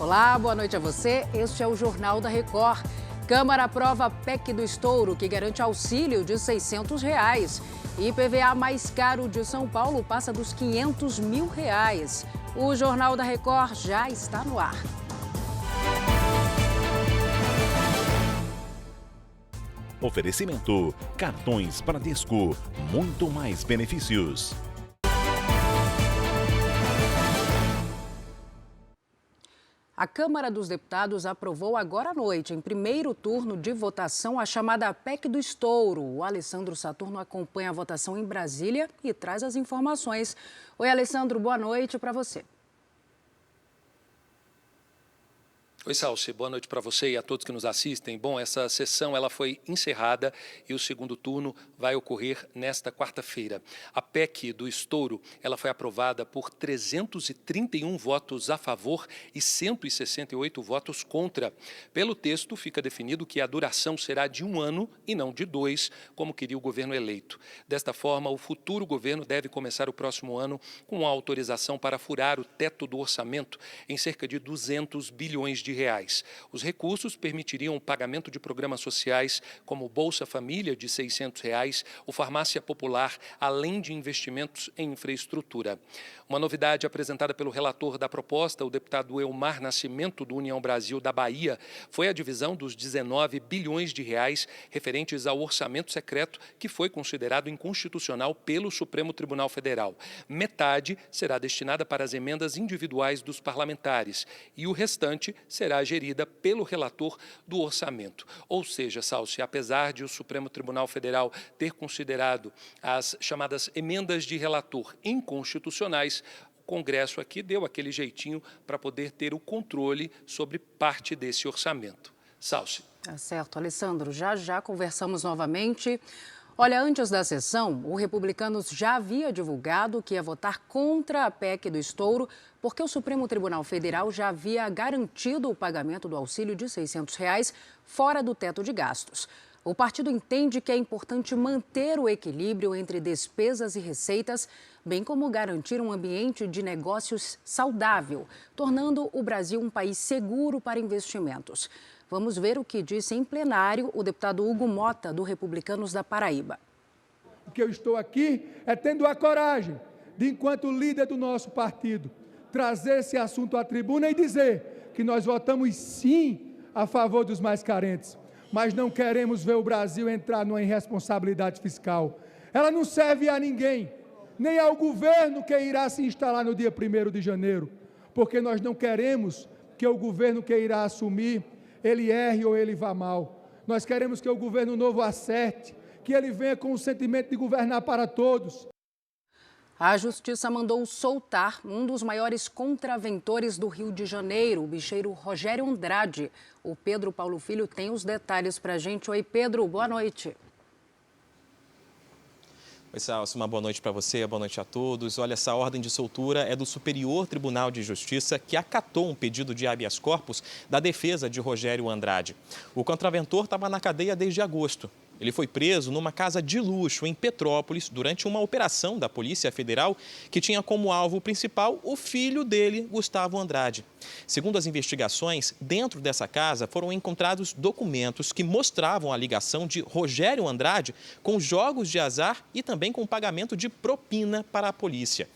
Olá, boa noite a você. Este é o Jornal da Record. Câmara aprova a PEC do estouro, que garante auxílio de R$ 600. IPVA mais caro de São Paulo passa dos R$ 500 mil. O Jornal da Record já está no ar. Oferecimento: cartões Bradesco, muito mais benefícios. A Câmara dos Deputados aprovou agora à noite, em primeiro turno de votação, a chamada PEC do estouro. O Alessandro Saturno acompanha a votação em Brasília e traz as informações. Oi, Alessandro, boa noite para você. Oi, Salsi, boa noite para você e a todos que nos assistem. Bom, essa sessão ela foi encerrada e o segundo turno vai ocorrer nesta quarta-feira. A PEC do estouro ela foi aprovada por 331 votos a favor e 168 votos contra. Pelo texto, fica definido que a duração será de 1 ano e não de 2, como queria o governo eleito. Desta forma, o futuro governo deve começar o próximo ano com a autorização para furar o teto do orçamento em cerca de 200 bilhões de reais. Os recursos permitiriam o pagamento de programas sociais como Bolsa Família de R$ 600, o Farmácia Popular, além de investimentos em infraestrutura. Uma novidade apresentada pelo relator da proposta, o deputado Elmar Nascimento, do União Brasil da Bahia, foi a divisão dos 19 bilhões de reais referentes ao orçamento secreto, que foi considerado inconstitucional pelo Supremo Tribunal Federal. Metade será destinada para as emendas individuais dos parlamentares e o restante será gerida pelo relator do orçamento. Ou seja, Salsi, apesar de o Supremo Tribunal Federal ter considerado as chamadas emendas de relator inconstitucionais, o Congresso aqui deu aquele jeitinho para poder ter o controle sobre parte desse orçamento. Salsi. Tá certo, Alessandro. Já conversamos novamente. Olha, antes da sessão, o Republicanos já havia divulgado que ia votar contra a PEC do estouro, porque o Supremo Tribunal Federal já havia garantido o pagamento do auxílio de R$ 600 fora do teto de gastos. O partido entende que é importante manter o equilíbrio entre despesas e receitas, bem como garantir um ambiente de negócios saudável, tornando o Brasil um país seguro para investimentos. Vamos ver o que disse em plenário o deputado Hugo Mota, do Republicanos da Paraíba. O que eu estou aqui é tendo a coragem de, enquanto líder do nosso partido, trazer esse assunto à tribuna e dizer que nós votamos sim a favor dos mais carentes, mas não queremos ver o Brasil entrar numa irresponsabilidade fiscal. Ela não serve a ninguém, nem ao governo que irá se instalar no dia 1º de janeiro, porque nós não queremos que o governo que irá assumir ele erre ou ele vá mal. Nós queremos que o governo novo acerte, que ele venha com o sentimento de governar para todos. A Justiça mandou soltar um dos maiores contraventores do Rio de Janeiro, o bicheiro Rogério Andrade. O Pedro Paulo Filho tem os detalhes para a gente. Oi, Pedro, boa noite. Oi, Salso, uma boa noite para você, boa noite a todos. Olha, essa ordem de soltura é do Superior Tribunal de Justiça, que acatou um pedido de habeas corpus da defesa de Rogério Andrade. O contraventor estava na cadeia desde agosto. Ele foi preso numa casa de luxo em Petrópolis durante uma operação da Polícia Federal que tinha como alvo principal o filho dele, Gustavo Andrade. Segundo as investigações, dentro dessa casa foram encontrados documentos que mostravam a ligação de Rogério Andrade com jogos de azar e também com pagamento de propina para a polícia.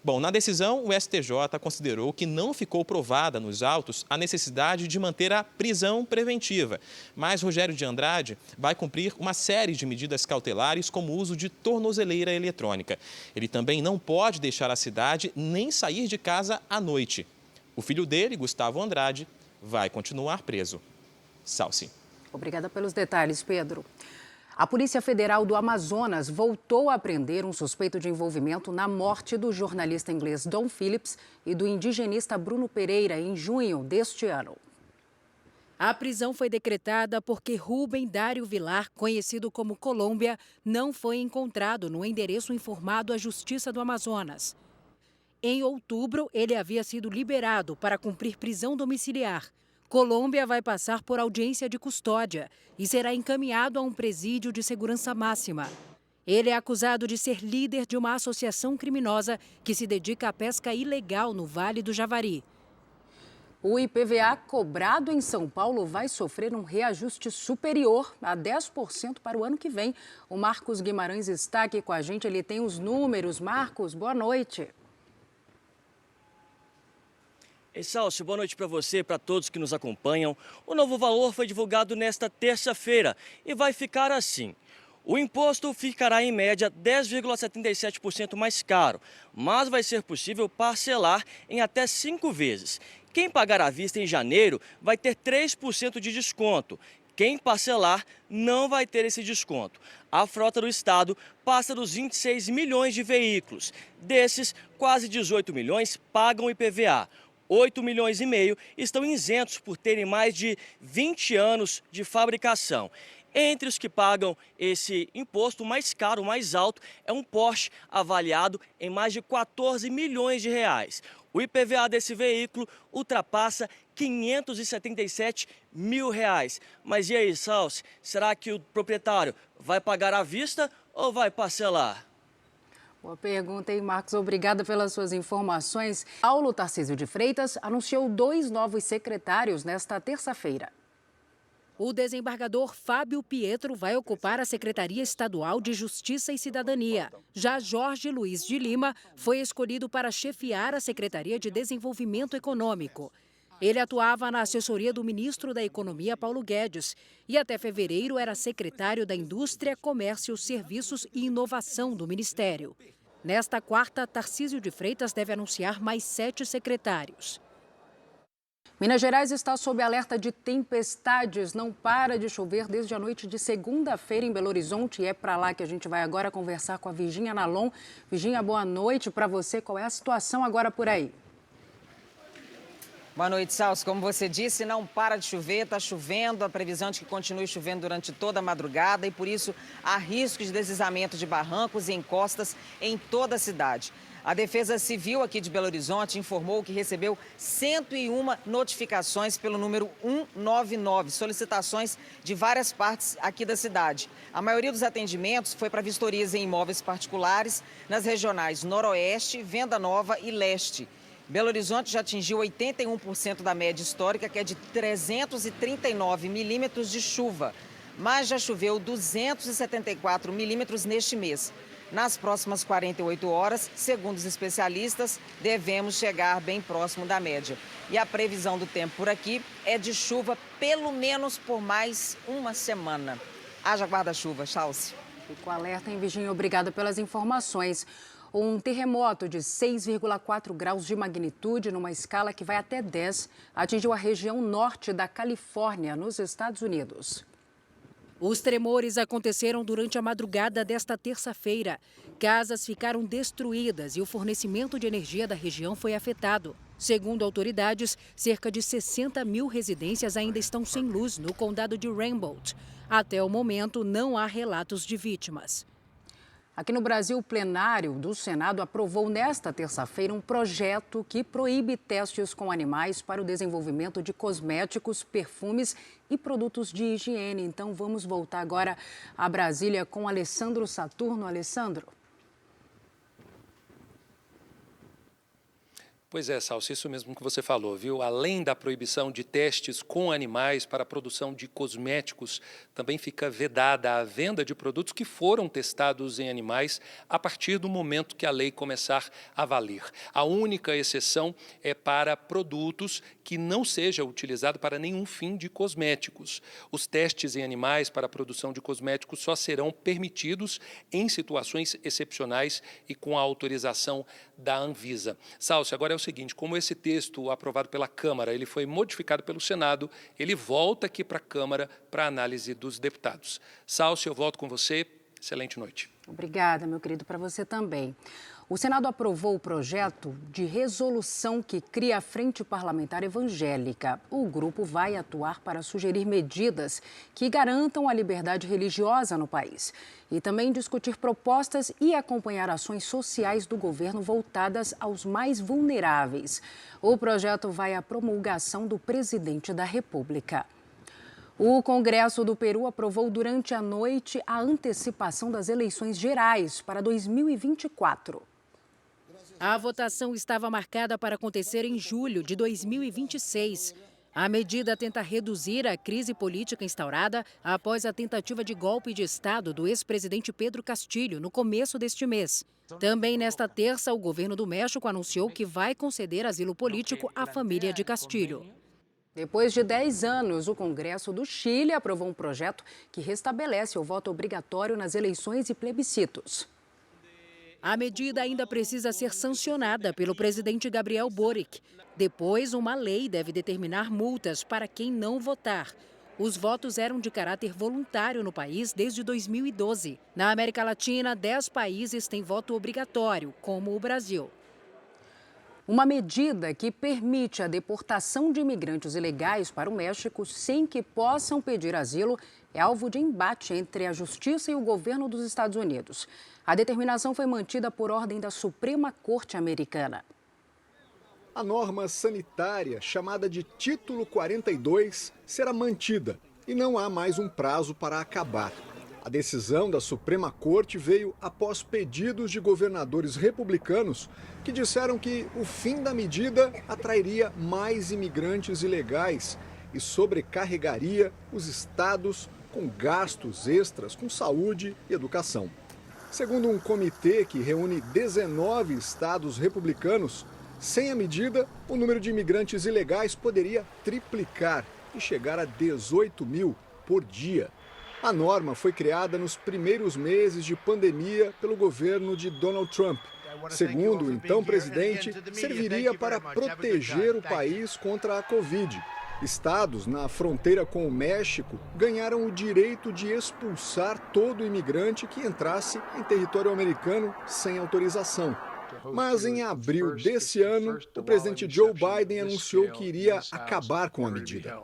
Bom, na decisão, o STJ considerou que não ficou provada nos autos a necessidade de manter a prisão preventiva. Mas Rogério de Andrade vai cumprir uma série de medidas cautelares, como o uso de tornozeleira eletrônica. Ele também não pode deixar a cidade nem sair de casa à noite. O filho dele, Gustavo Andrade, vai continuar preso. Salsi. Obrigada pelos detalhes, Pedro. A Polícia Federal do Amazonas voltou a prender um suspeito de envolvimento na morte do jornalista inglês Dom Phillips e do indigenista Bruno Pereira em junho deste ano. A prisão foi decretada porque Rubem Dário Vilar, conhecido como Colômbia, não foi encontrado no endereço informado à Justiça do Amazonas. Em outubro, ele havia sido liberado para cumprir prisão domiciliar. Colômbia vai passar por audiência de custódia e será encaminhado a um presídio de segurança máxima. Ele é acusado de ser líder de uma associação criminosa que se dedica à pesca ilegal no Vale do Javari. O IPVA cobrado em São Paulo vai sofrer um reajuste superior a 10% para o ano que vem. O Marcos Guimarães está aqui com a gente, ele tem os números. Marcos, boa noite. Ei, Salcio, boa noite para você e para todos que nos acompanham. O novo valor foi divulgado nesta terça-feira e vai ficar assim. O imposto ficará em média 10,77% mais caro, mas vai ser possível parcelar em até 5 vezes. Quem pagar à vista em janeiro vai ter 3% de desconto. Quem parcelar não vai ter esse desconto. A frota do estado passa dos 26 milhões de veículos. Desses, quase 18 milhões pagam IPVA. 8 milhões e meio estão isentos por terem mais de 20 anos de fabricação. Entre os que pagam esse imposto, o mais caro, o mais alto, é um Porsche avaliado em mais de 14 milhões de reais. O IPVA desse veículo ultrapassa 577 mil reais. Mas e aí, Salsi, será que o proprietário vai pagar à vista ou vai parcelar? Boa pergunta, hein, Marcos? Obrigada pelas suas informações. Paulo Tarcísio de Freitas anunciou 2 novos secretários nesta terça-feira. O desembargador Fábio Pietro vai ocupar a Secretaria Estadual de Justiça e Cidadania. Já Jorge Luiz de Lima foi escolhido para chefiar a Secretaria de Desenvolvimento Econômico. Ele atuava na assessoria do ministro da Economia, Paulo Guedes, e até fevereiro era secretário da Indústria, Comércio, Serviços e Inovação do Ministério. Nesta quarta, Tarcísio de Freitas deve anunciar mais 7 secretários. Minas Gerais está sob alerta de tempestades. Não para de chover desde a noite de segunda-feira em Belo Horizonte. E é para lá que a gente vai agora conversar com a Virgínia Nalon. Virgínia, boa noite para você. Qual é a situação agora por aí? Boa noite, Salso. Como você disse, não para de chover, está chovendo. A previsão é de que continue chovendo durante toda a madrugada e, por isso, há riscos de deslizamento de barrancos e encostas em toda a cidade. A Defesa Civil aqui de Belo Horizonte informou que recebeu 101 notificações pelo número 199, solicitações de várias partes aqui da cidade. A maioria dos atendimentos foi para vistorias em imóveis particulares nas regionais Noroeste, Venda Nova e Leste. Belo Horizonte já atingiu 81% da média histórica, que é de 339 milímetros de chuva, mas já choveu 274 milímetros neste mês. Nas próximas 48 horas, segundo os especialistas, devemos chegar bem próximo da média. E a previsão do tempo por aqui é de chuva pelo menos por mais uma semana. Haja guarda-chuva, Chalce. Fico alerta, hein, Virgínia? Obrigada pelas informações. Um terremoto de 6,4 graus de magnitude, numa escala que vai até 10, atingiu a região norte da Califórnia, nos Estados Unidos. Os tremores aconteceram durante a madrugada desta terça-feira. Casas ficaram destruídas e o fornecimento de energia da região foi afetado. Segundo autoridades, cerca de 60 mil residências ainda estão sem luz no condado de Humboldt. Até o momento, não há relatos de vítimas. Aqui no Brasil, o plenário do Senado aprovou nesta terça-feira um projeto que proíbe testes com animais para o desenvolvimento de cosméticos, perfumes e produtos de higiene. Então, vamos voltar agora a Brasília com Alessandro Saturno. Alessandro. Pois é, Salsi, isso mesmo que você falou, viu? Além da proibição de testes com animais para a produção de cosméticos, também fica vedada a venda de produtos que foram testados em animais a partir do momento que a lei começar a valer. A única exceção é para produtos que não seja utilizado para nenhum fim de cosméticos. Os testes em animais para a produção de cosméticos só serão permitidos em situações excepcionais e com a autorização da Anvisa. Salsi, agora é o seguinte, como esse texto aprovado pela Câmara, ele foi modificado pelo Senado, ele volta aqui para a Câmara para análise dos deputados. Salsi, eu volto com você. Excelente noite. Obrigada, meu querido, para você também. O Senado aprovou o projeto de resolução que cria a Frente Parlamentar Evangélica. O grupo vai atuar para sugerir medidas que garantam a liberdade religiosa no país e também discutir propostas e acompanhar ações sociais do governo voltadas aos mais vulneráveis. O projeto vai à promulgação do presidente da República. O Congresso do Peru aprovou durante a noite a antecipação das eleições gerais para 2024. A votação estava marcada para acontecer em julho de 2026. A medida tenta reduzir a crise política instaurada após a tentativa de golpe de Estado do ex-presidente Pedro Castillo no começo deste mês. Também nesta terça, o governo do México anunciou que vai conceder asilo político à família de Castillo. Depois de 10 anos, o Congresso do Chile aprovou um projeto que restabelece o voto obrigatório nas eleições e plebiscitos. A medida ainda precisa ser sancionada pelo presidente Gabriel Boric. Depois, uma lei deve determinar multas para quem não votar. Os votos eram de caráter voluntário no país desde 2012. Na América Latina, 10 países têm voto obrigatório, como o Brasil. Uma medida que permite a deportação de imigrantes ilegais para o México sem que possam pedir asilo é alvo de embate entre a Justiça e o governo dos Estados Unidos. A determinação foi mantida por ordem da Suprema Corte Americana. A norma sanitária, chamada de Título 42, será mantida e não há mais um prazo para acabar. A decisão da Suprema Corte veio após pedidos de governadores republicanos que disseram que o fim da medida atrairia mais imigrantes ilegais e sobrecarregaria os estados com gastos extras com saúde e educação. Segundo um comitê que reúne 19 estados republicanos, sem a medida, o número de imigrantes ilegais poderia triplicar e chegar a 18 mil por dia. A norma foi criada nos primeiros meses de pandemia pelo governo de Donald Trump. Segundo o então presidente, serviria para proteger o país contra a Covid. Estados na fronteira com o México ganharam o direito de expulsar todo imigrante que entrasse em território americano sem autorização. Mas em abril desse ano, o presidente Joe Biden anunciou que iria acabar com a medida.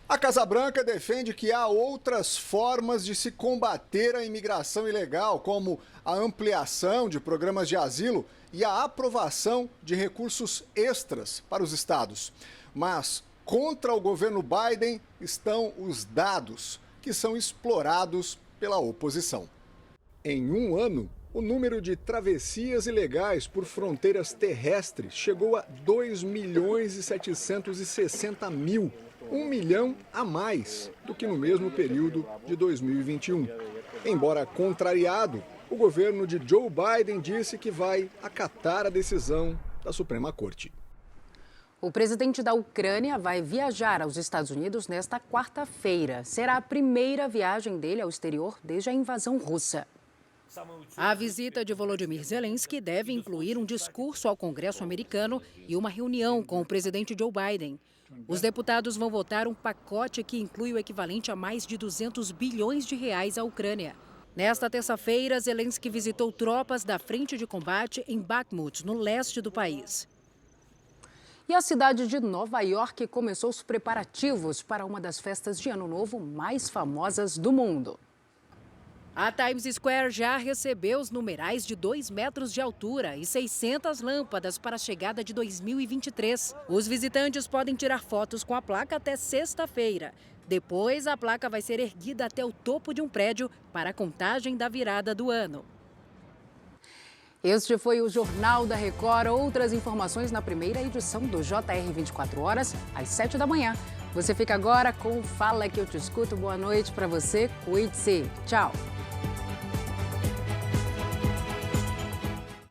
A Casa Branca defende que há outras formas de se combater a imigração ilegal, como a ampliação de programas de asilo e a aprovação de recursos extras para os estados. Mas contra o governo Biden estão os dados, que são explorados pela oposição. Em um ano, o número de travessias ilegais por fronteiras terrestres chegou a 2.760.000, 1 milhão a mais do que no mesmo período de 2021. Embora contrariado, o governo de Joe Biden disse que vai acatar a decisão da Suprema Corte. O presidente da Ucrânia vai viajar aos Estados Unidos nesta quarta-feira. Será a primeira viagem dele ao exterior desde a invasão russa. A visita de Volodymyr Zelensky deve incluir um discurso ao Congresso americano e uma reunião com o presidente Joe Biden. Os deputados vão votar um pacote que inclui o equivalente a mais de 200 bilhões de reais à Ucrânia. Nesta terça-feira, Zelensky visitou tropas da frente de combate em Bakhmut, no leste do país. E a cidade de Nova York começou os preparativos para uma das festas de Ano Novo mais famosas do mundo. A Times Square já recebeu os numerais de 2 metros de altura e 600 lâmpadas para a chegada de 2023. Os visitantes podem tirar fotos com a placa até sexta-feira. Depois, a placa vai ser erguida até o topo de um prédio para a contagem da virada do ano. Este foi o Jornal da Record. Outras informações na primeira edição do JR 24 horas, às 7 da manhã. Você fica agora com Fala Que Eu Te Escuto. Boa noite para você. Cuide-se. Tchau.